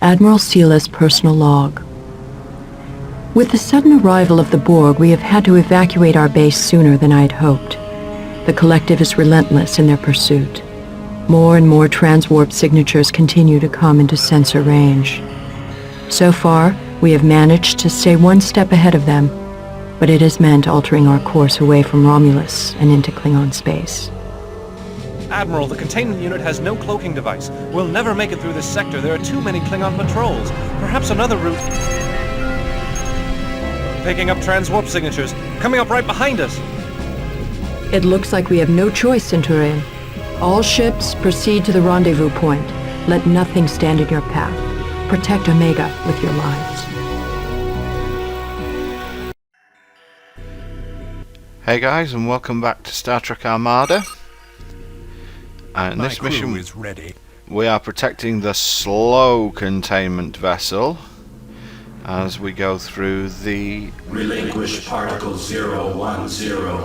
Admiral Seela's personal log. With the sudden arrival of the Borg, we have had to evacuate our base sooner than I had hoped. The Collective is relentless in their pursuit. More and more transwarp signatures continue to come into sensor range. So far, we have managed to stay one step ahead of them, but it has meant altering our course away from Romulus and into Klingon space. Admiral, the containment unit has no cloaking device. We'll never make it through this sector. There are too many Klingon patrols. Perhaps another route... Picking up transwarp signatures. Coming up right behind us. It looks like we have no choice, Centurion. All ships proceed to the rendezvous point. Let nothing stand in your path. Protect Omega with your lives. Hey guys, and welcome back to Star Trek Armada. And in this mission is ready. we are protecting the slow containment vessel as we go through the... Relinquish Particle 010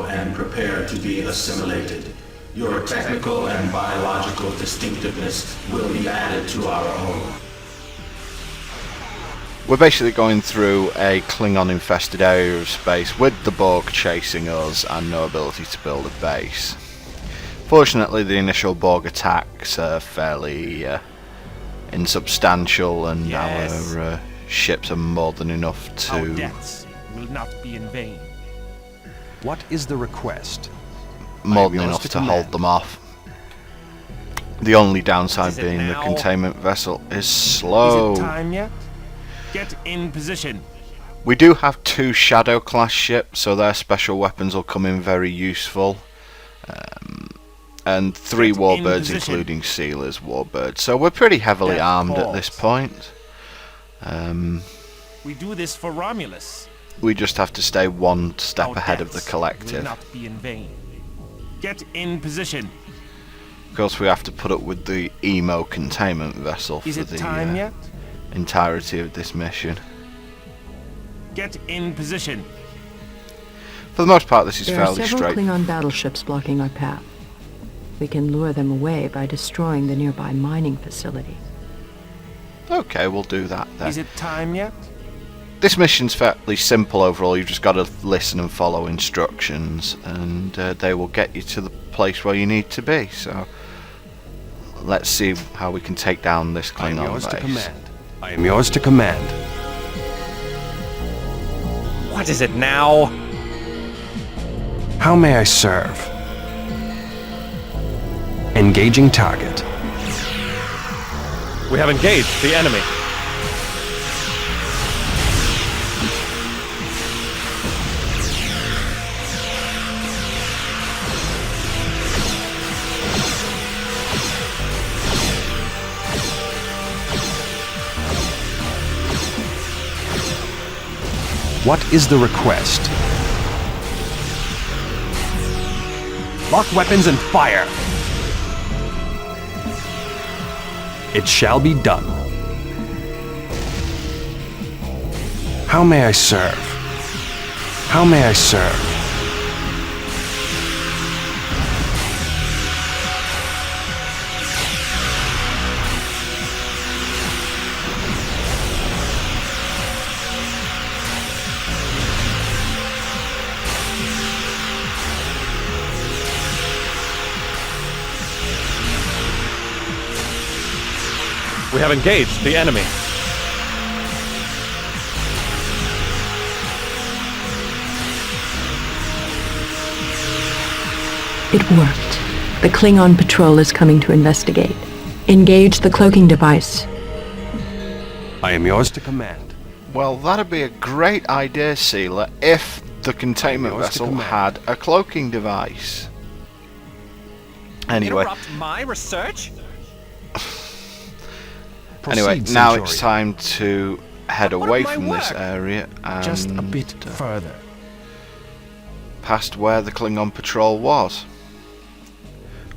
and prepare to be assimilated. Your technical and biological distinctiveness will be added to our own. We're basically going through a Klingon-infested area of space with the Borg chasing us and no ability to build a base. Fortunately, the initial Borg attacks are fairly insubstantial, and our ships are more than enough to... Our deaths will not be in vain. What is the request? More than enough to hold them off. The only downside being the now? containment vessel is slow. Is it time yet? Get in position. We do have 2 Shadow class ships, so their special weapons will come in very useful. And 3 warbirds, including Seela's warbirds. So we're pretty heavily armed at this point. We do this for Romulus. We just have to stay one step Our ahead of the deaths collective. will not be in vain. Get in position. Of course, we have to put up with the Emo containment vessel Is for it the time yet? entirety of this mission. Get in position. For the most part, this is There are fairly several straight. Klingon battleships blocking our path. We can lure them away by destroying the nearby mining facility. Okay, we'll do that then. Is it time yet? This mission's fairly simple overall. You've just got to listen and follow instructions, and they will get you to the place where you need to be. So let's see how we can take down this I am Klingon yours to base. command. I am yours to command. What is it now? How may I serve? Engaging target. We have engaged the enemy. What is the request? Lock weapons and fire! It shall be done. How may I serve? How may I serve? We have engaged the enemy. It worked. The Klingon patrol is coming to investigate. Engage the cloaking device. I am yours to command. Well, that'd be a great idea, Seela, if the containment Yours to vessel command. had a cloaking device. Anyway, Interrupt my research? anyway, Proceed, now Centurion. it's time to head But what away of my from this work? area and Just a bit further. past where the Klingon patrol was,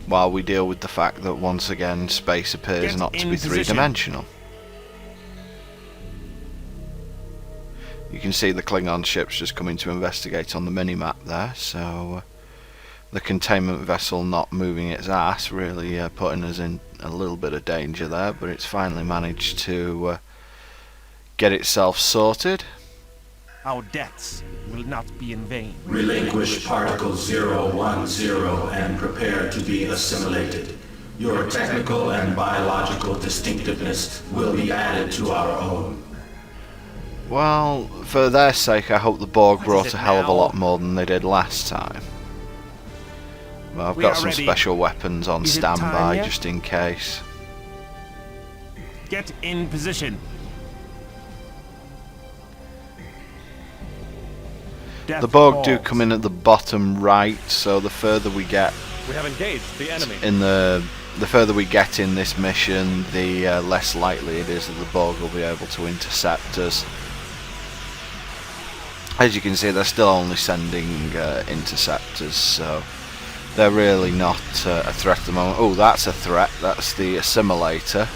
while we deal with the fact that once again space appears Get not to in be position. three-dimensional. You can see the Klingon ships just coming to investigate on the mini-map there, so the containment vessel not moving its ass, really putting us in a little bit of danger there, but it's finally managed to get itself sorted. Our deaths will not be in vain. Relinquish Particle 010 and prepare to be assimilated. Your technical and biological distinctiveness will be added to our own. Well, for their sake, I hope the Borg What brought is a it hell of a now? lot more than they did last time. Well, I've We got are some ready. special weapons on Is it time standby yet? just in case. Get in position. Death The Borg do calls. come in at the bottom right, so the further we get We have engaged the enemy. in the further we get in this mission, the less likely it is that the Borg will be able to intercept us. As you can see, they're still only sending interceptors, so they're really not a threat at the moment. Oh, that's a threat. That's the assimilator.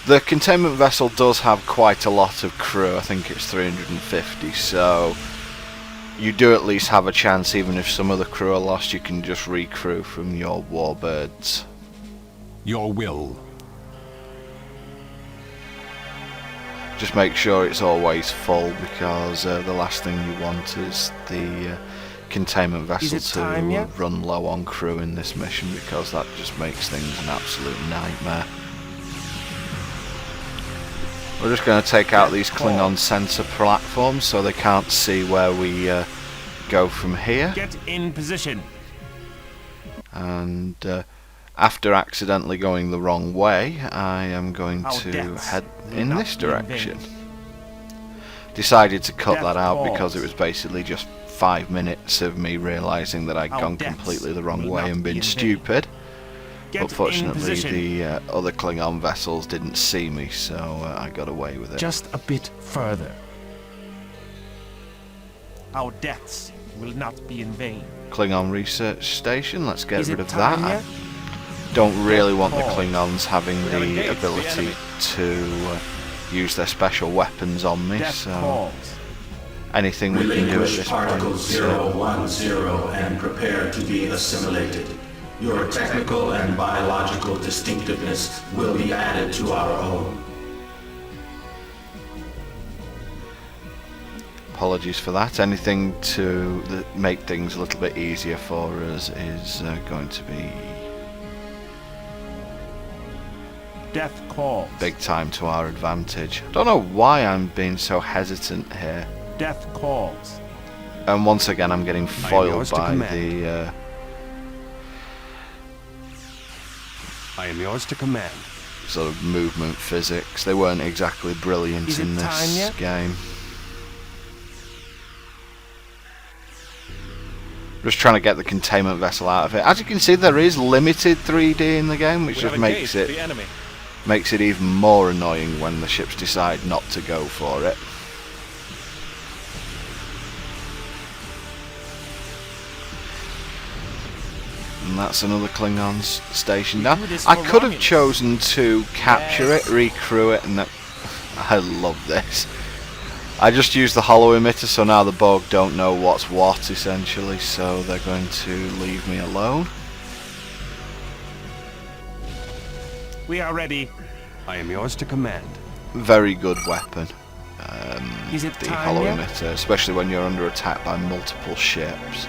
The containment vessel does have quite a lot of crew. I think it's 350, so you do at least have a chance. Even if some of the crew are lost, you can just recrew from your warbirds. Your will. Just make sure it's always full, because the last thing you want is the containment vessel it to time yet? run low on crew in this mission, because that just makes things an absolute nightmare. We're just going to take out these Klingon sensor platforms so they can't see where we go from here. Get in position. And after accidentally going the wrong way, I am going Our to deaths head will in not this be in vain. direction. Decided to cut Death that out calls. because it was basically just 5 minutes of me realising that I'd Our gone deaths completely the wrong will way not and be been in vain. stupid. Get in Unfortunately, position. the other Klingon vessels didn't see me, so I got away with it. Just a bit further. Our deaths will not be in vain. Klingon research station, let's get Is rid it of that. time I yet? don't really want the Calls. Klingons having have the engaged the ability enemy. to use their special weapons on me, Death so calls. anything we can do at Relinquish this Particle point. 010 and prepare to be assimilated. Your technical and biological distinctiveness will be added to our own. Apologies for that. Anything to make things a little bit easier for us is going to be Death calls. big time to our advantage. I don't know why I'm being so hesitant here. Death calls. And once again, I'm getting foiled yours to by command. the I am yours to command. sort of movement physics. They weren't exactly brilliant Is it in time this yet? game. Just trying to get the containment vessel out of it. As you can see, there is limited 3D in the game, which We just have makes engaged it the enemy. even more annoying when the ships decide not to go for it. And that's another Klingon's station We now. do this I for could have Romulus. chosen to capture Yes. it, recrew it, and I love this. I just used the hollow emitter, so now the Borg don't know what's what, essentially, so they're going to leave me alone. We are ready. I am yours to command. Very good weapon. Is it The time hollow yet? emitter, especially when you're under attack by multiple ships.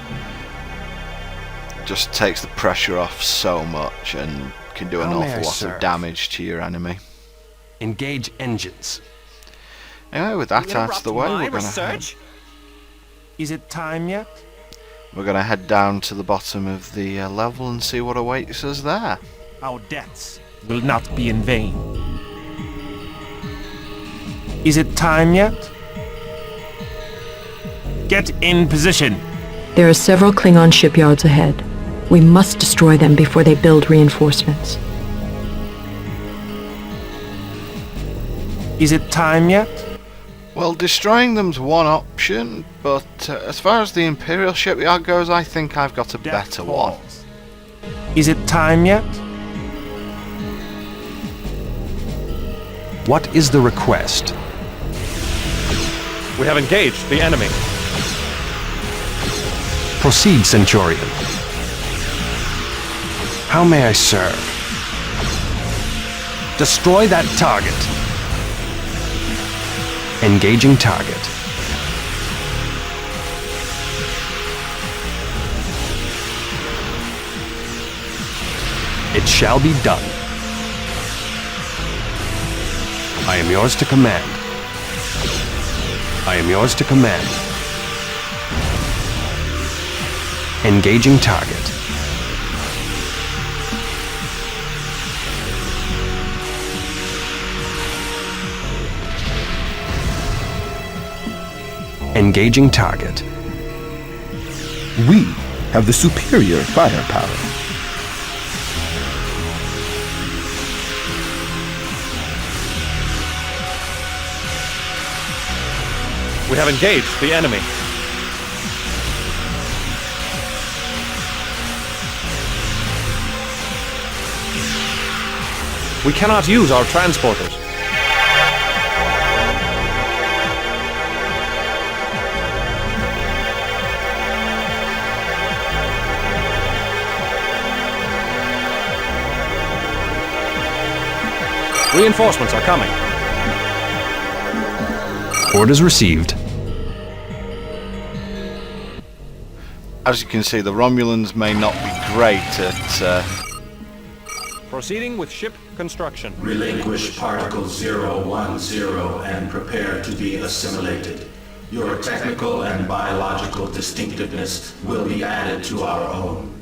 Just takes the pressure off so much and can do an How may awful I lot serve? of damage to your enemy. Engage engines. Anyway, with that out of the way, we're Is it time yet? gonna head down to the bottom of the level and see what awaits us there. Our deaths will not be in vain. Is it time yet? Get in position. There are several Klingon shipyards ahead. We must destroy them before they build reinforcements. Is it time yet? Well, destroying them's one option, but as far as the Imperial shipyard goes, I think I've got a Death better one. calls. Is it time yet? What is the request? We have engaged the enemy. Proceed, Centurion. How may I serve? Destroy that target. Engaging target. It shall be done. I am yours to command. I am yours to command. Engaging target. Engaging target. We have the superior firepower. We have engaged the enemy. We cannot use our transporters. Reinforcements are coming. Orders received. As you can see, the Romulans may not be great at Proceeding with ship construction. Relinquish Particle 010 and prepare to be assimilated. Your technical and biological distinctiveness will be added to our own.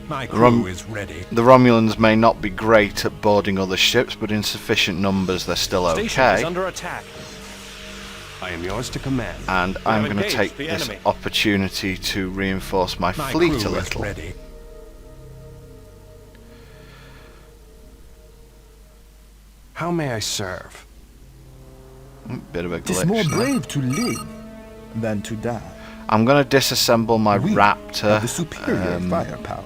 My crew is ready. The Romulans may not be great at boarding other ships, but in sufficient numbers they're still Station is okay. under attack. I am yours to command. And I'm going to engaged take the this enemy. opportunity to reinforce my My fleet crew a is little. ready. How may I serve? Bit of a It is more glitch there. brave to live than to die. I'm going to disassemble my We Raptor. have the superior firepower.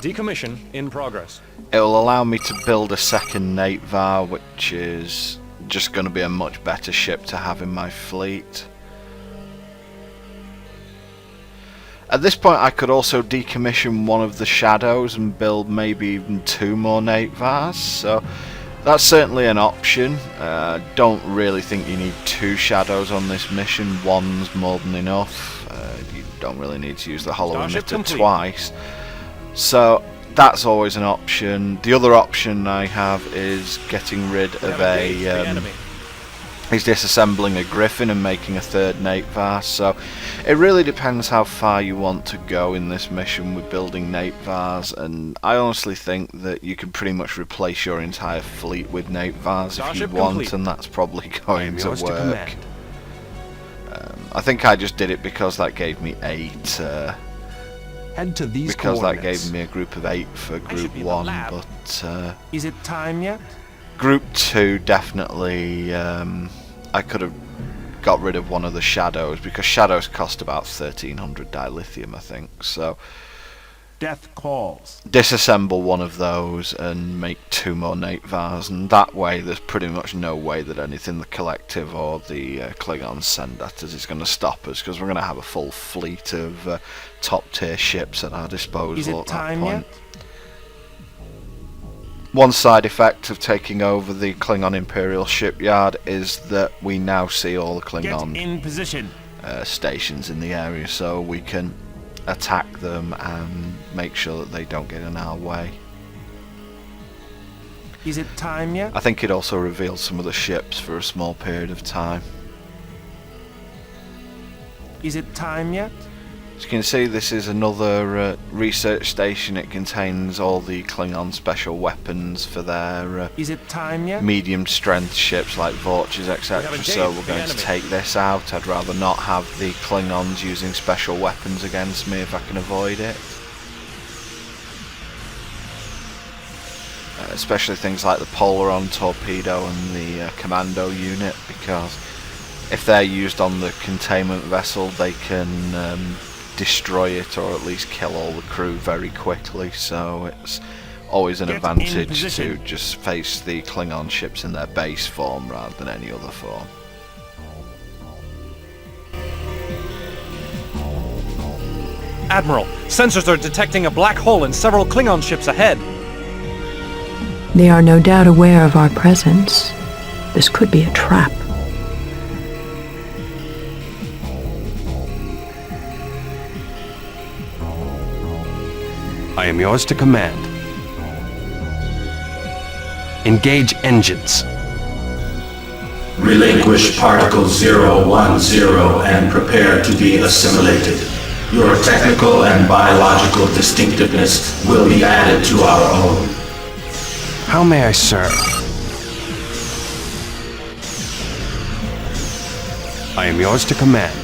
Decommission in progress. It will allow me to build a second Natevar, which is just going to be a much better ship to have in my fleet. At this point I could also decommission one of the Shadows and build maybe even 2 more Natevars, so that's certainly an option. Don't really think you need 2 Shadows on this mission, 1's more than enough. You don't really need to use the hollow Starship emitter complete. twice. So that's always an option. The other option I have is getting rid We of have engaged the a enemy. is disassembling a Griffin and making a 3rd Natevar. So it really depends how far you want to go in this mission with building Natevars, and I honestly think that you can pretty much replace your entire fleet with Natevars if you Starship want, complete. and that's probably I am going to yours to work. command. I think I just did it because that gave me 8. Head to these Because that coordinates. gave me a group of 8 for should group be in the 1, lab. but Is it time yet? group 2 definitely I could have got rid of one of the Shadows, because Shadows cost about 1300 dilithium I think, so Death calls. disassemble one of those and make 2 more Natevars, and that way there's pretty much no way that anything the Collective or the Klingons send at us is going to stop us, because we're going to have a full fleet of top tier ships at our disposal Is it at that time point. yet? One side effect of taking over the Klingon Imperial shipyard is that we now see all the Get Klingon in position. stations in the area, so we can attack them and make sure that they don't get in our way. Is it time yet? I think it also revealed some of the ships for a small period of time. Is it time yet? As you can see, this is another research station. It contains all the Klingon special weapons for their Is it time yet? medium strength ships like Vorches, etc. engaged So we're the going to enemy. take this out. I'd rather not have the Klingons using special weapons against me if I can avoid it. Especially things like the Polaron torpedo and the commando unit, because if they're used on the containment vessel they can destroy it or at least kill all the crew very quickly, so it's always an Get in advantage to position. just face the Klingon ships in their base form rather than any other form. Admiral, sensors are detecting a black hole in several Klingon ships ahead. They are no doubt aware of our presence. This could be a trap. I am yours to command. Engage engines. Relinquish Particle 010 and prepare to be assimilated. Your technical and biological distinctiveness will be added to our own. How may I serve? I am yours to command.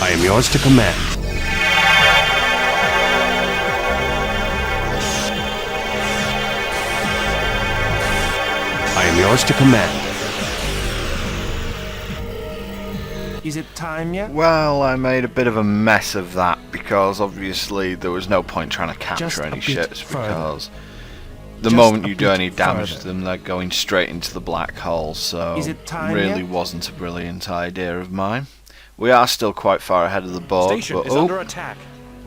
I am yours to command. I am yours to command. Is it time yet? Well, I made a bit of a mess of that because obviously there was no point trying to capture Just a any bit ships further. because the Just moment a you do bit any damage to further. them, they're going straight into the black hole. So Is it time really yet? wasn't a brilliant idea of mine. We are still quite far ahead of the board, Station but is under attack.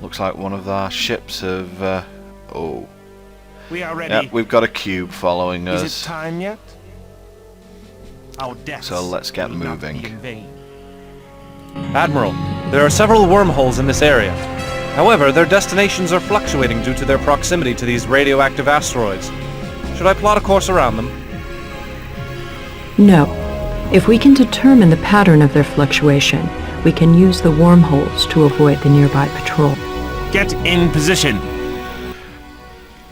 looks like one of our ships have. Oh, We are ready. yeah, we've got a cube following Is us. it time yet? Our deaths So let's get will not moving. be in vain. Admiral, there are several wormholes in this area. However, their destinations are fluctuating due to their proximity to these radioactive asteroids. Should I plot a course around them? No. If we can determine the pattern of their fluctuation, we can use the wormholes to avoid the nearby patrol. Get in position.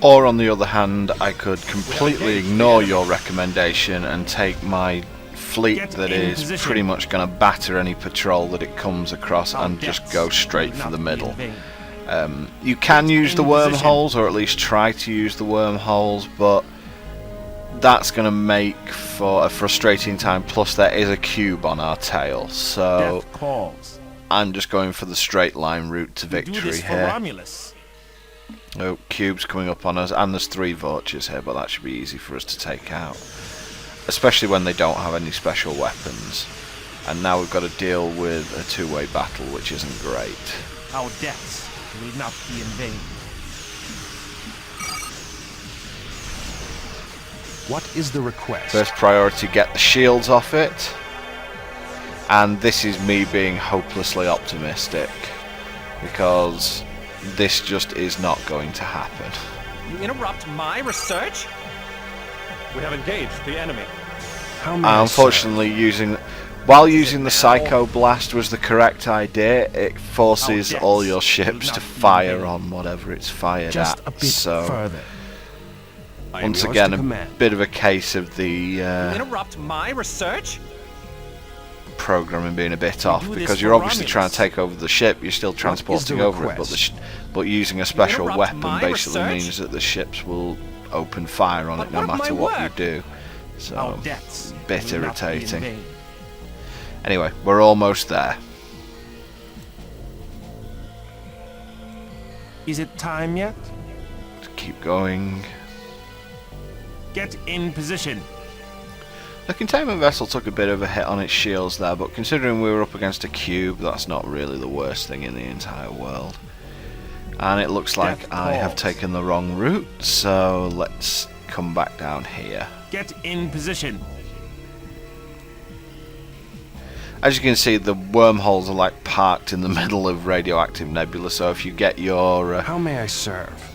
Or on the other hand, I could completely ignore your recommendation and take my fleet Get that in is position. pretty much going to batter any patrol that it comes across Our and just deaths go straight will for not the be in middle. vain. You can Get use the in position. wormholes, or at least try to use the wormholes, but that's going to make for a frustrating time. Plus there is a cube on our tail, so Death calls. I'm just going for the straight line route to We do victory this for here. Romulus. Oh, cube's coming up on us, and there's 3 vultures here, but that should be easy for us to take out. Especially when they don't have any special weapons. And now we've got to deal with a 2-way battle, which isn't great. Our deaths will not be in vain. What is the request? First priority, get the shields off it. And this is me being hopelessly optimistic, because this just is not going to happen. You interrupt my research? We have engaged the enemy. How may I Unfortunately, while using the Psycho Blast was the correct idea, it forces Our all deaths your will ships not to be in fire vain. on whatever it's fired Just at. a bit So further. I am once yours again, to a command. bit of a case of the Interrupt my research? programming being a bit off, do this because for you're obviously Romulus. trying to take over the ship. You're still transporting over it, but using a special interrupt weapon my basically research? means that the ships will open fire on But it no what of matter my what you work? do. Our So deaths bit will not be in irritating. vain. Anyway, we're almost there. Is it time yet? Let's keep going. Get in position. The containment vessel took a bit of a hit on its shields there, but considering we were up against a cube, that's not really the worst thing in the entire world. And it looks like Death I have calls. taken the wrong route, so let's come back down here. Get in position. As you can see, the wormholes are like parked in the middle of radioactive nebula, so if you get your How may I serve?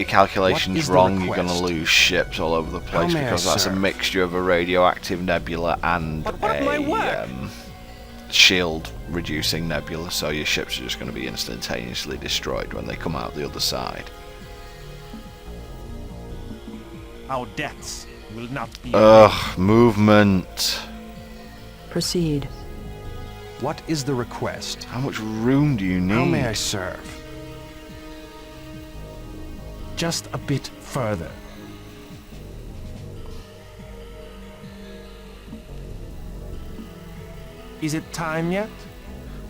calculations What is the wrong, you're going to request? lose ships all over the place, may I because that's a serve? mixture of a radioactive nebula and But what of my work? shield reducing nebula, so your ships are just going to be instantaneously destroyed when they come out the other side. Our deaths will not be in Ugh, movement. Proceed. What is the request? How much room do you need? How may I serve? Just a bit further. Is it time yet?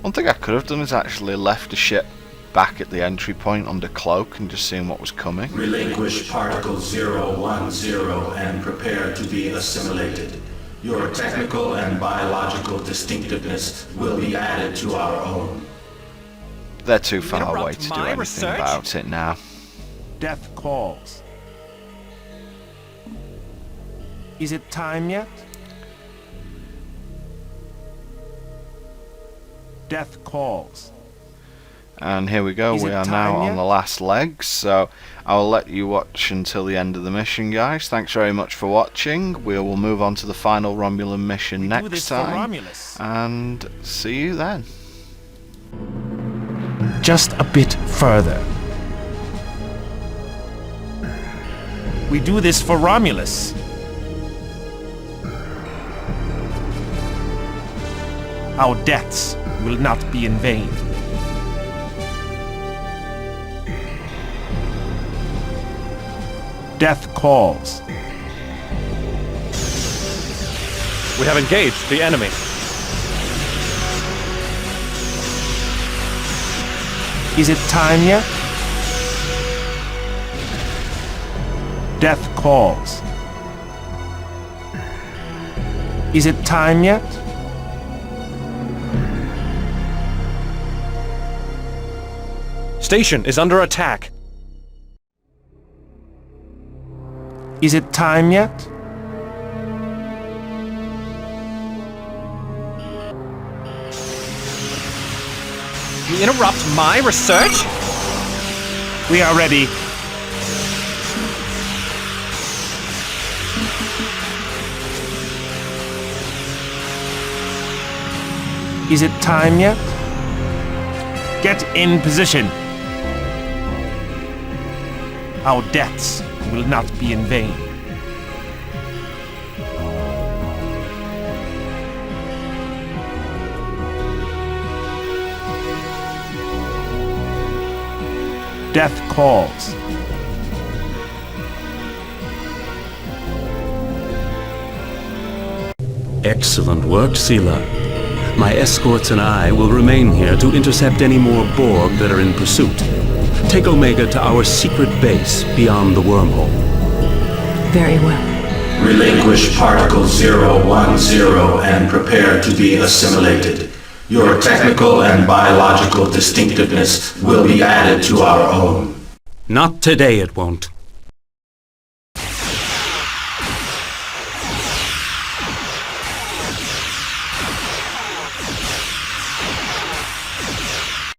One thing I could have done is actually left a ship back at the entry point under cloak and just seeing what was coming. Relinquish Particle 010 and prepare to be assimilated. Your technical and biological distinctiveness will be added to our own. They're too far away interrupt to do my anything research? about it now. Death calls. Is it time yet? Death calls. And here we go, Is we it are time now on yet? the last legs, so I'll let you watch until the end of the mission, guys. Thanks very much for watching. We will move on to the final Romulan mission Do next this for time, Romulus. and see you then. Just a bit further. We do this for Romulus. Our deaths will not be in vain. Death calls. We have engaged the enemy. Is it time yet? Death calls. Is it time yet? Station is under attack. Is it time yet? You interrupt my research? We are ready. Is it time yet? Get in position. Our deaths will not be in vain. Death calls. Excellent work, Sela. My escorts and I will remain here to intercept any more Borg that are in pursuit. Take Omega to our secret base beyond the wormhole. Very well. Relinquish Particle 010 and prepare to be assimilated. Your technical and biological distinctiveness will be added to our own. Not today, it won't.